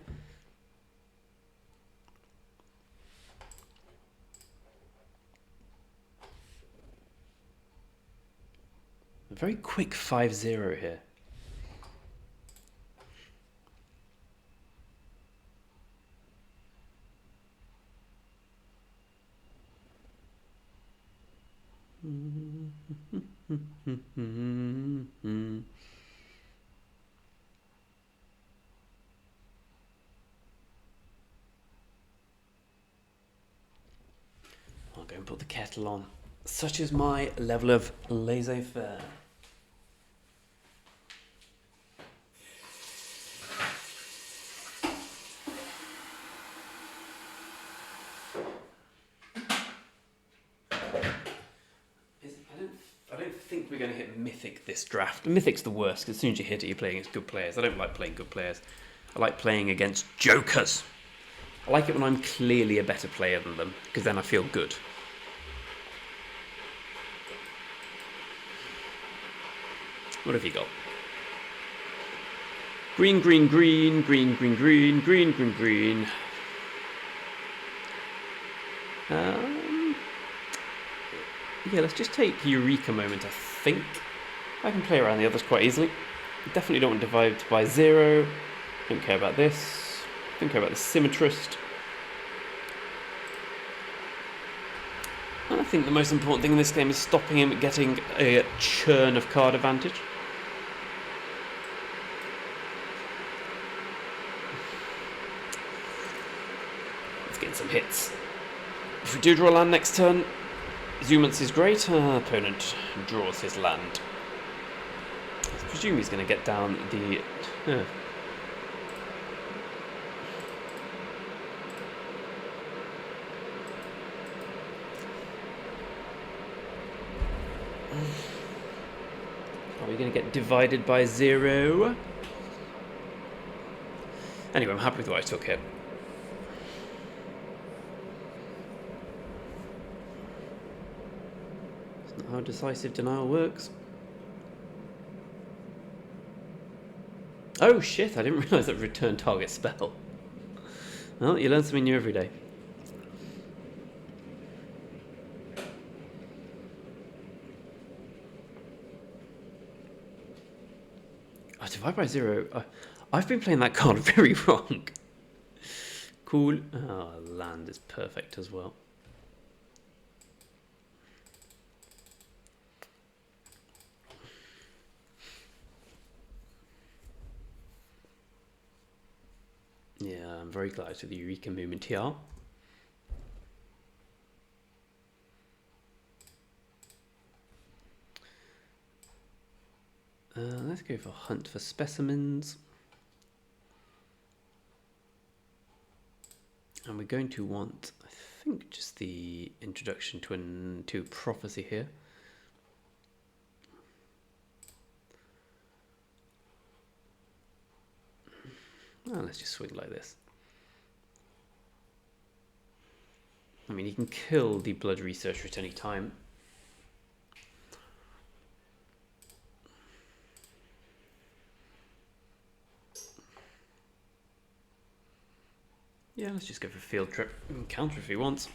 [SPEAKER 1] A very quick 5-0 here. I'll go and put the kettle on. Such is my level of laissez-faire. I don't think we're going to hit Mythic this draft. Mythic's the worst, because as soon as you hit it, you're playing against good players. I don't like playing good players. I like playing against jokers. I like it when I'm clearly a better player than them, because then I feel good. What have you got? Green, green, green, green, green, green, green, green, green. Yeah, let's just take Eureka Moment, I think. I can play around the others quite easily. Definitely don't want to divide by 0. Don't care about this. Don't care about the Symmetrist. And I think the most important thing in this game is stopping him getting a churn of card advantage. Let's get some hits. If we do draw land next turn, Zoomance is great. Opponent draws his land. I presume he's going to get down the... Are we going to get divided by 0? Anyway, I'm happy with what I took here. That's not how decisive denial works. Oh shit, I didn't realise that return target spell. Well, you learn something new every day. Oh, divide by 0. I've been playing that card very wrong. Cool. Oh, land is perfect as well. Yeah, I'm very glad with the Eureka Movement here. Let's go for Hunt for Specimens. And we're going to want, I think, just the introduction to Prophecy here. Well, let's just swing like this. I mean, he can kill the blood researcher at any time. Yeah, let's just go for a field trip and counter if he wants.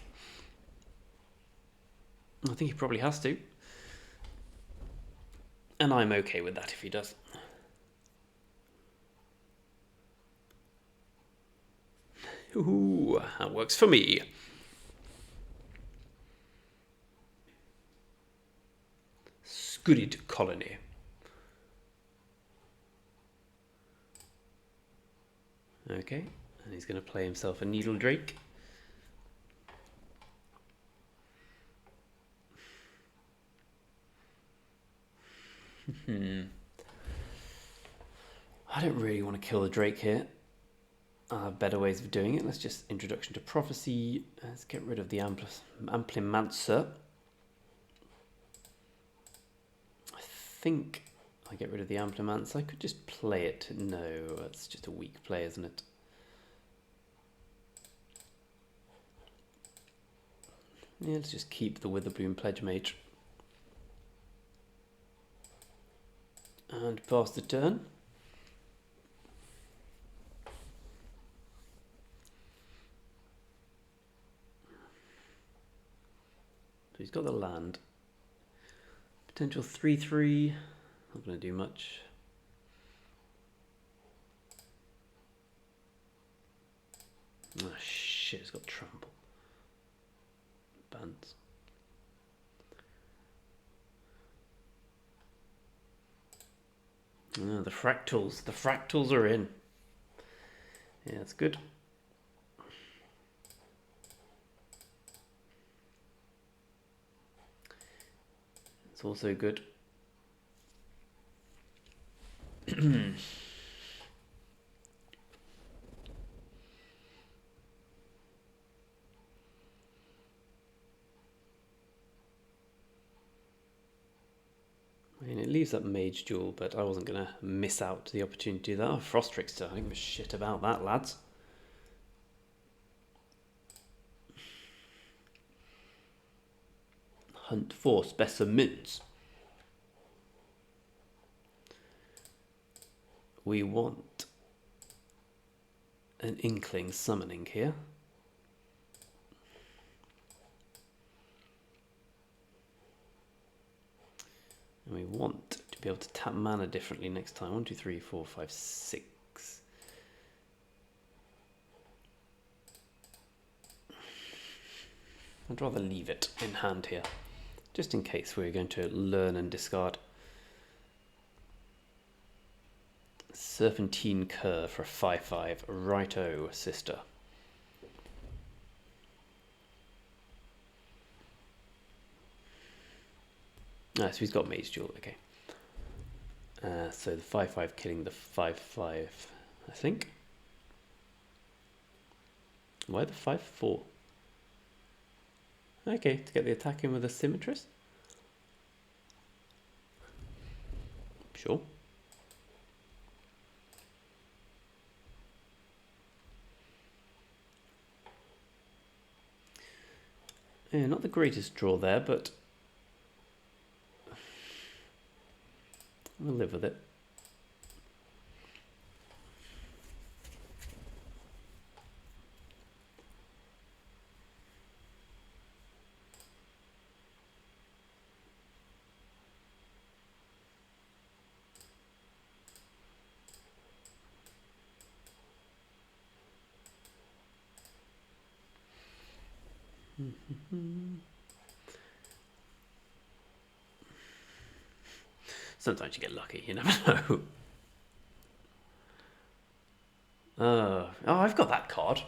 [SPEAKER 1] I think he probably has to. And I'm okay with that if he does. Ooh, that works for me. Scudded colony. Okay, and he's going to play himself a needle drake. I don't really want to kill the drake here. I have better ways of doing it. Let's just introduction to prophecy. Let's get rid of the amplimancer. I think I get rid of the amplimancer. I could just play it. No, it's just a weak play, isn't it? Yeah, let's just keep the Witherbloom Pledge Mage. And pass the turn. So he's got the land. Potential 3/3. Not going to do much. Oh shit, it's got trample. Bands. Oh, the fractals. The fractals are in. Yeah, that's good. It's also good. I mean, it leaves up Mage Duel, but I wasn't going to miss out the opportunity to do that. Oh, Frost Trickster, I don't give a shit about that, lads. Hunt for specimens. We want an Inkling summoning here. And we want to be able to tap mana differently next time. 1, 2, 3, 4, 5, 6. I'd rather leave it in hand here, just in case we're going to learn and discard. Serpentine Cur for a 5/5. Righto, sister. Ah, so he's got Mage Duel, okay. So the 5/5 killing the 5/5, I think. Why the 5/4? Okay, to get the attack in with a Symmetrist? Sure. Yeah, not the greatest draw there, but we'll live with it. Sometimes you get lucky, you never know. Oh, I've got that card.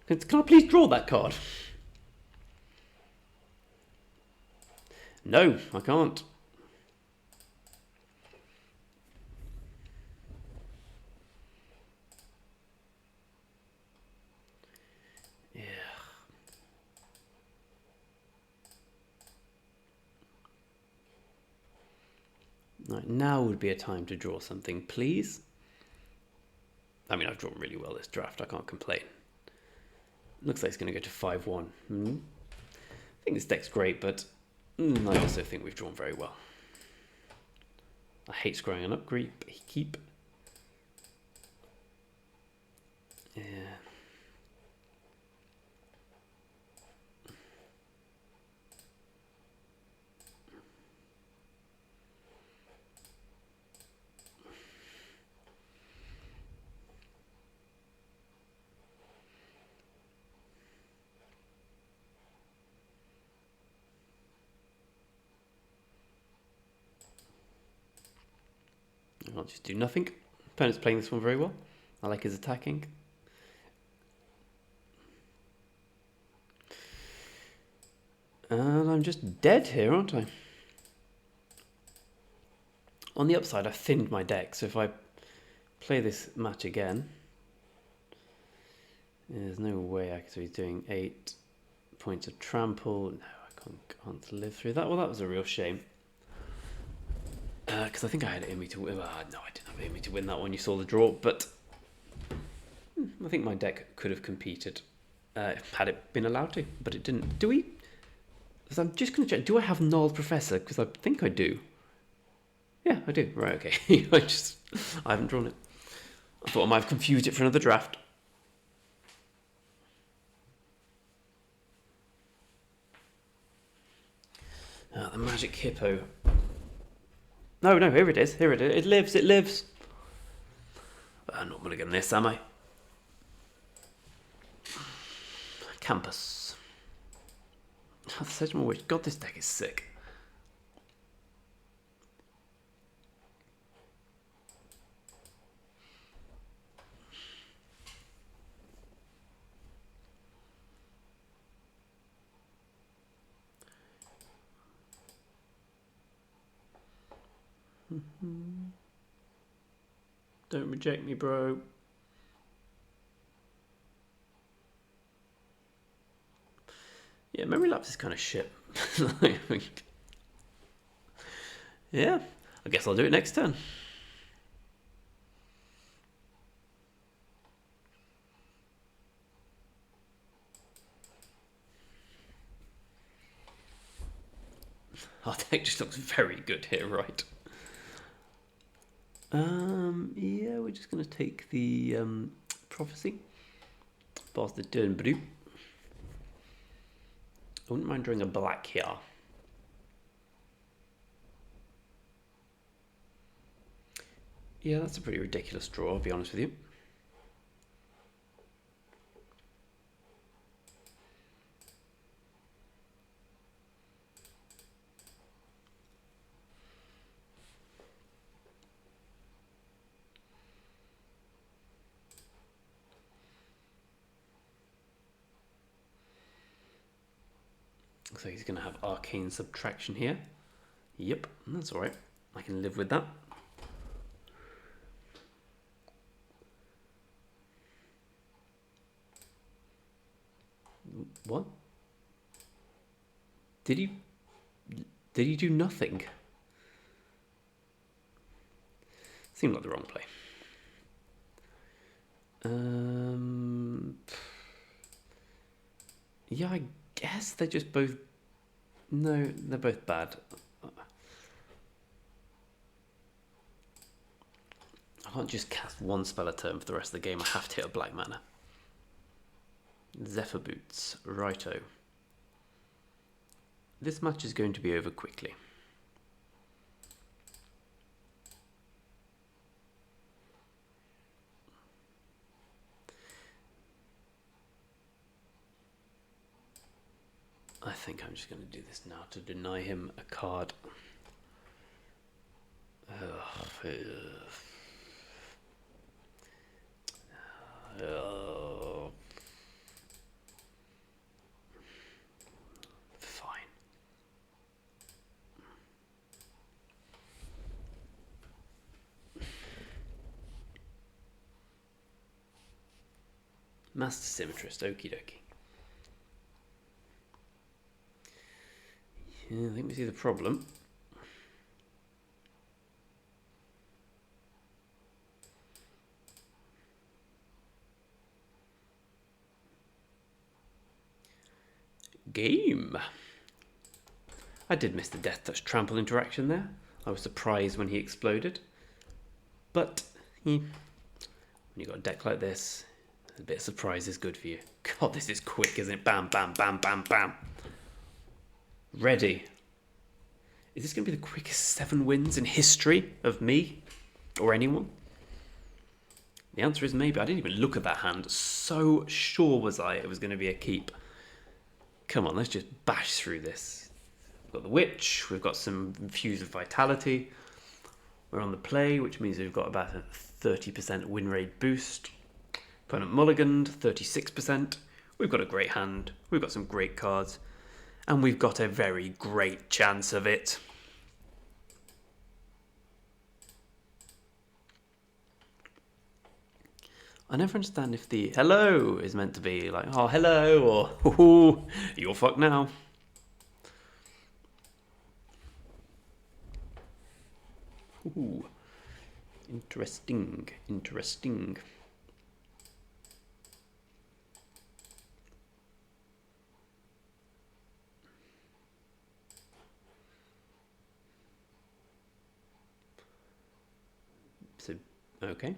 [SPEAKER 1] Can I please draw that card? No, I can't. Yeah. Right, now would be a time to draw something, please. I mean, I've drawn really well this draft, I can't complain. Looks like it's going to go to 5-1. I think this deck's great, but I also think we've drawn very well. I hate scrolling an up keep. Yeah. I'll just do nothing. Opponent's playing this one very well. I like his attacking. And I'm just dead here, aren't I? On the upside, I've thinned my deck, so if I play this match again, there's no way I could be doing 8 points of trample. No, I can't live through that. Well, that was a real shame. Because I think I had it in me to win. No, I didn't have it in me to win that one. You saw the draw, but I think my deck could have competed had it been allowed to, but it didn't. Do we? Because I'm just going to check. Do I have Null Professor? Because I think I do. Yeah, I do. Right, okay. I haven't drawn it. I thought I might have confused it for another draft. The Magic Hippo. No, here it is. Here it is. It lives. I'm not going to get this, am I? Campus. The Sedgman Witch. God, this deck is sick. Don't reject me, bro. Yeah, memory lapse is kind of shit. Yeah, I guess I'll do it next turn. Our deck just looks very good here, right? Yeah, we're just going to take the Prophecy. Bastard turn blue. I wouldn't mind drawing a black here. Yeah, that's a pretty ridiculous draw, I'll be honest with you. So he's going to have Arcane Subtraction here. Yep, that's alright. I can live with that. What? Did he do nothing? Seemed like the wrong play. Yeah, I guess they're just both... No, they're both bad. I can't just cast one spell a turn for the rest of the game. I have to hit a black mana. Zephyr Boots. Righto. This match is going to be over quickly. I think I'm just going to do this now to deny him a card. Fine. Master Symmetrist, okie dokie. Yeah, I think we see the problem. game. I did miss the Death Touch trample interaction there. I was surprised when he exploded. But when you've got a deck like this, a bit of surprise is good for you. God, this is quick, isn't it? Bam, bam, bam, bam, bam. Ready. Is this going to be the quickest 7 wins in history of me or anyone? The answer is maybe. I didn't even look at that hand. So sure was I it was going to be a keep. Come on, let's just bash through this. We've got the Witch. We've got some Fuse of Vitality. We're on the play, which means we've got about a 30% win rate boost. Opponent mulliganed, 36%. We've got a great hand. We've got some great cards. And we've got a very great chance of it. I never understand if the hello is meant to be like, oh, hello, or oh, you're fucked now. Ooh, interesting, interesting. So, okay.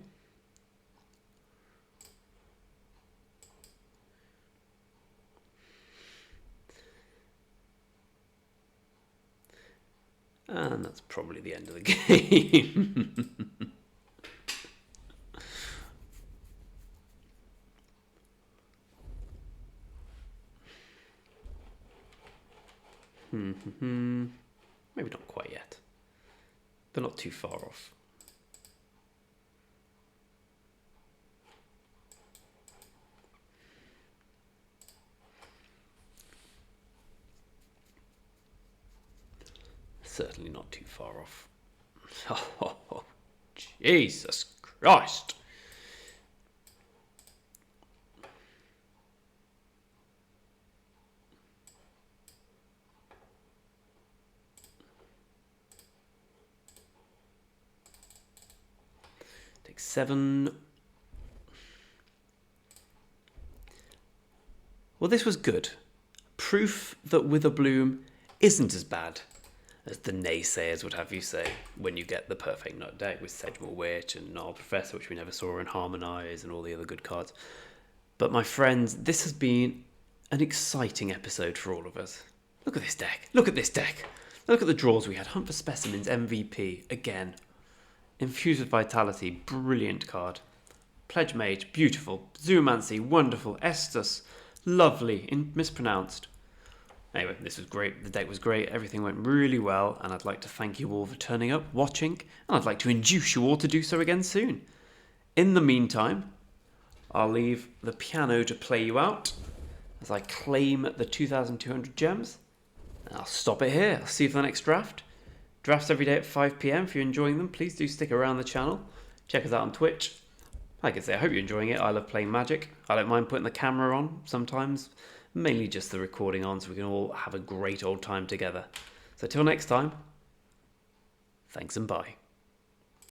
[SPEAKER 1] And that's probably the end of the game. Maybe not quite yet, but not too far off. Certainly not too far off. Oh, Jesus Christ. Take 7. Well, this was good. Proof that Witherbloom isn't as bad as the naysayers would have you say when you get the perfect nut deck with Sedgemoor Witch and Gnarl Professor, which we never saw in Harmonise, and all the other good cards. But my friends, this has been an exciting episode for all of us. Look at this deck. Look at this deck. Look at the draws we had. Hunt for Specimens, MVP, again. Infuse with Vitality, brilliant card. Pledge Mage, beautiful. Zoomancy, wonderful. Estus, lovely. Mispronounced. Anyway, this was great. The deck was great. Everything went really well, and I'd like to thank you all for turning up, watching, and I'd like to induce you all to do so again soon. In the meantime, I'll leave the piano to play you out as I claim the 2,200 gems. And I'll stop it here. I'll see you for the next draft. Drafts every day at 5 PM. If you're enjoying them, please do stick around the channel. Check us out on Twitch. Like I say, I hope you're enjoying it. I love playing Magic. I don't mind putting the camera on sometimes. Mainly just the recording on so we can all have a great old time together. So till next time, thanks and bye.